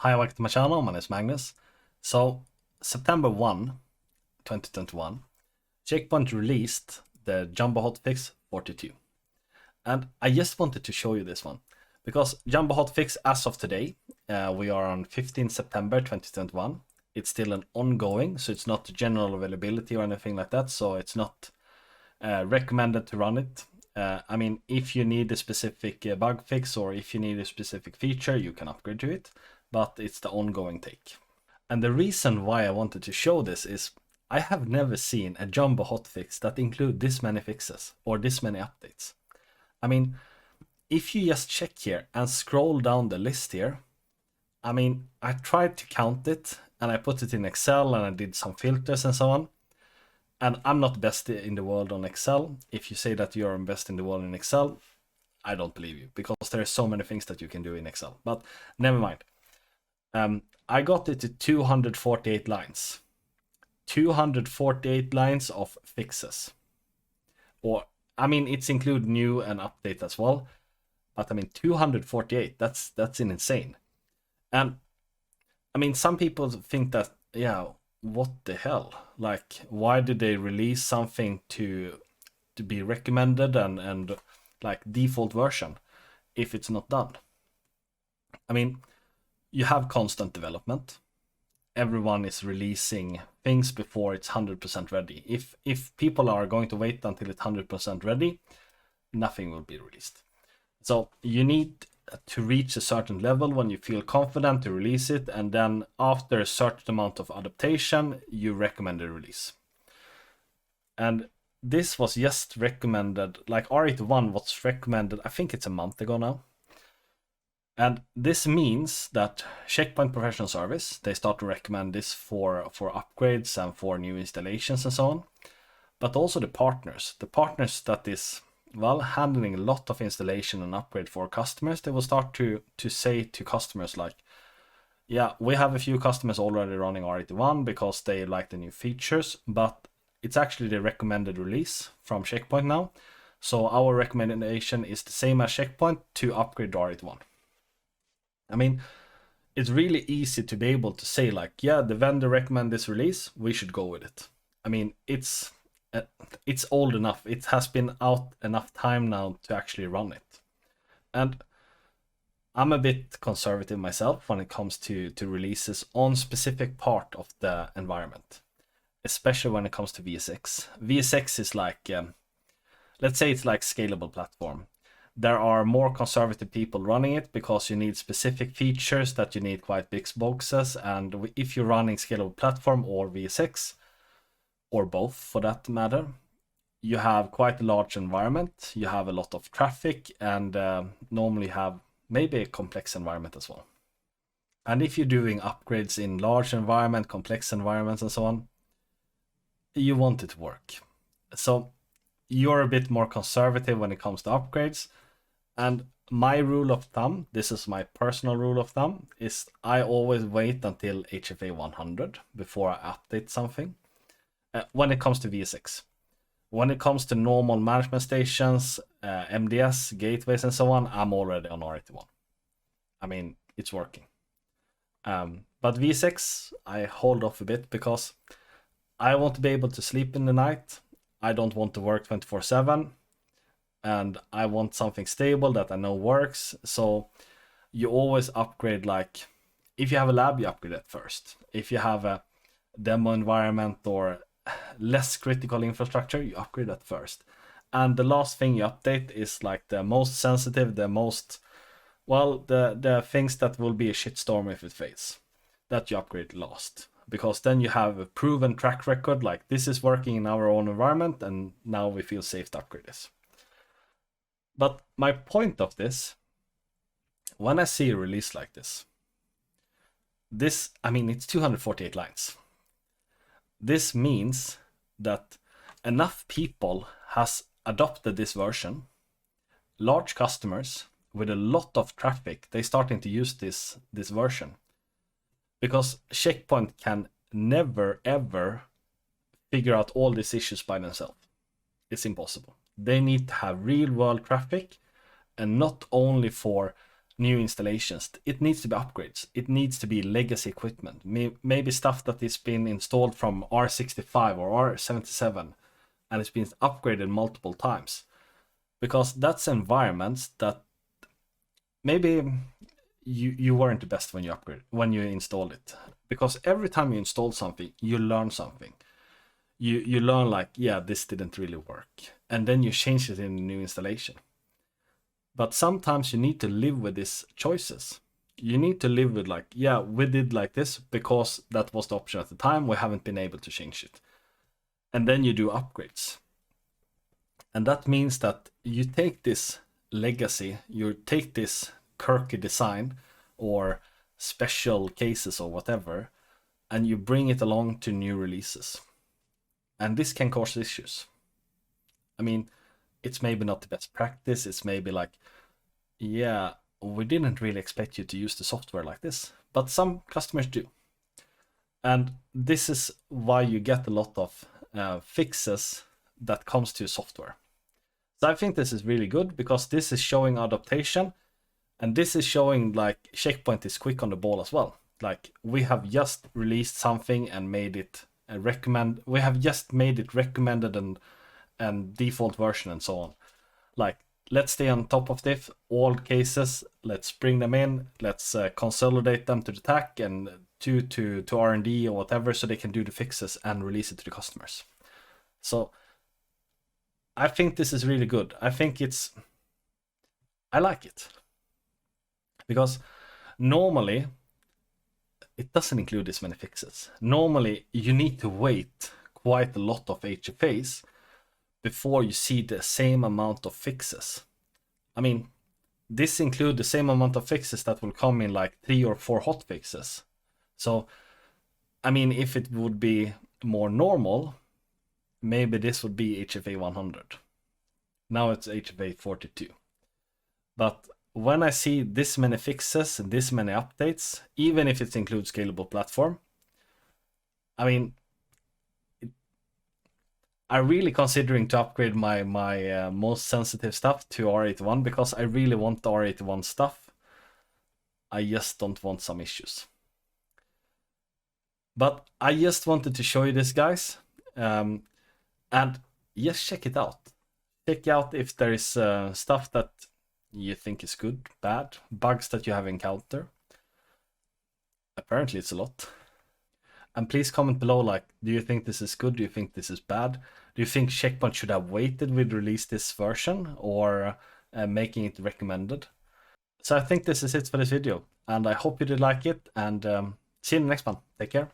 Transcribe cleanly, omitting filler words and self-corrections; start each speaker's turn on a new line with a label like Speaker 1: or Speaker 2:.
Speaker 1: Hi, welcome to my channel. My name is Magnus. So, September 1, 2021, Checkpoint released the Jumbo Hotfix 42. And I just wanted to show you this one because Jumbo Hotfix, as of today, we are on 15 September 2021. It's still an ongoing, so it's not general availability or anything like that. So it's not recommended to run it. I mean, if you need a specific bug fix or if you need a specific feature, you can upgrade to it, but it's the ongoing take. And the reason why I wanted to show this is I have never seen a Jumbo hotfix that include this many fixes or this many updates. I mean, if you just check here and scroll down the list here, I mean, I tried to count it and I put it in Excel and I did some filters and so on. And I'm not best in the world on Excel. If you say that you're best in the world in Excel, I don't believe you because there are so many things that you can do in Excel. But never mind. I got it to 248 lines. 248 lines of fixes. Or, I mean, it's include new and update as well. But I mean, 248, that's insane. And I mean, some people think that, yeah, what the hell? Like, why did they release something to be recommended and like default version if it's not done? I mean, you have constant development. Everyone is releasing things before it's 100% ready. If people are going to wait until it's 100% ready, nothing will be released. So you need to reach a certain level when you feel confident to release it, and then after a certain amount of adaptation, you recommend a release. And this was just recommended, like R81 was recommended, I think it's a month ago now. And this means that Checkpoint Professional Service, they start to recommend this for upgrades and for new installations and so on. But also the partners that is, well, handling a lot of installation and upgrade for customers, they will start to say to customers like, yeah, we have a few customers already running R81 because they like the new features, but it's actually the recommended release from Checkpoint now. So our recommendation is the same as Checkpoint to upgrade to R81. I mean, it's really easy to be able to say like, yeah, the vendor recommend this release, we should go with it. I mean, it's old enough. It has been out enough time now to actually run it. And I'm a bit conservative myself when it comes to releases on specific part of the environment, especially when it comes to VSX. VSX is like, let's say it's like scalable platform. There are more conservative people running it because you need specific features that you need quite big boxes. And if you're running scalable platform or VSX, or both for that matter, you have quite a large environment, you have a lot of traffic, and normally have maybe a complex environment as well. And if you're doing upgrades in large environment, complex environments and so on, you want it to work. So you're a bit more conservative when it comes to upgrades. And my rule of thumb, this is my personal rule of thumb, is I always wait until HFA100 before I update something. When it comes to VSX. When it comes to normal management stations, MDS, gateways and so on, I'm already on R81. I mean, it's working. But VSX, I hold off a bit because I want to be able to sleep in the night. I don't want to work 24/7. And I want something stable that I know works. So you always upgrade, like, if you have a lab, you upgrade it first. If you have a demo environment or less critical infrastructure, you upgrade that first. And the last thing you update is like the most sensitive, the most, well, the things that will be a shitstorm if it fails. That you upgrade last. Because then you have a proven track record, like this is working in our own environment and now we feel safe to upgrade this. But my point of this, when I see a release like this, I mean, it's 248 lines. This means that enough people has adopted this version. Large customers with a lot of traffic, they starting to use this version. Because Checkpoint can never ever figure out all these issues by themselves. It's impossible. They need to have real world traffic, and not only for new installations. It needs to be upgrades. It needs to be legacy equipment. Maybe stuff that has been installed from R65 or R77 and it's been upgraded multiple times. Because that's environments that maybe you weren't the best when you installed it. Because every time you install something, you learn something. You learn like, yeah, this didn't really work. And then you change it in the new installation. But sometimes you need to live with these choices. You need to live with like, yeah, we did like this because that was the option at the time. We haven't been able to change it. And then you do upgrades. And that means that you take this legacy, you take this quirky design or special cases or whatever, and you bring it along to new releases. And this can cause issues. I mean, it's maybe not the best practice. It's maybe like, yeah, we didn't really expect you to use the software like this, but some customers do. And this is why you get a lot of fixes that comes to software. So I think this is really good because this is showing adaptation, and this is showing like Checkpoint is quick on the ball as well. Like we have just released something and made it we have just made it recommended and default version and so on. Like, let's stay on top of this, all cases, let's bring them in, let's consolidate them to the TAC and to R&D or whatever, so they can do the fixes and release it to the customers. So I think this is really good. I like it. Because normally, it doesn't include this many fixes. Normally, you need to wait quite a lot of HFAs before you see the same amount of fixes. I mean, this includes the same amount of fixes that will come in like 3 or 4 hot fixes. So, I mean, if it would be more normal, maybe this would be HFA100. Now it's HFA42. But when I see this many fixes and this many updates, even if it includes scalable platform, I mean, I'm really considering to upgrade my most sensitive stuff to R81 because I really want the R81 stuff. I just don't want some issues. But I just wanted to show you this, guys, and just check it out. Check out if there is stuff that you think is good, bad, bugs that you have encountered. Apparently it's a lot. And please comment below, like, do you think this is good? Do you think this is bad? Do you think Checkpoint should have waited with release this version or making it recommended? So I think this is it for this video, and I hope you did like it, and see you in the next one. Take care.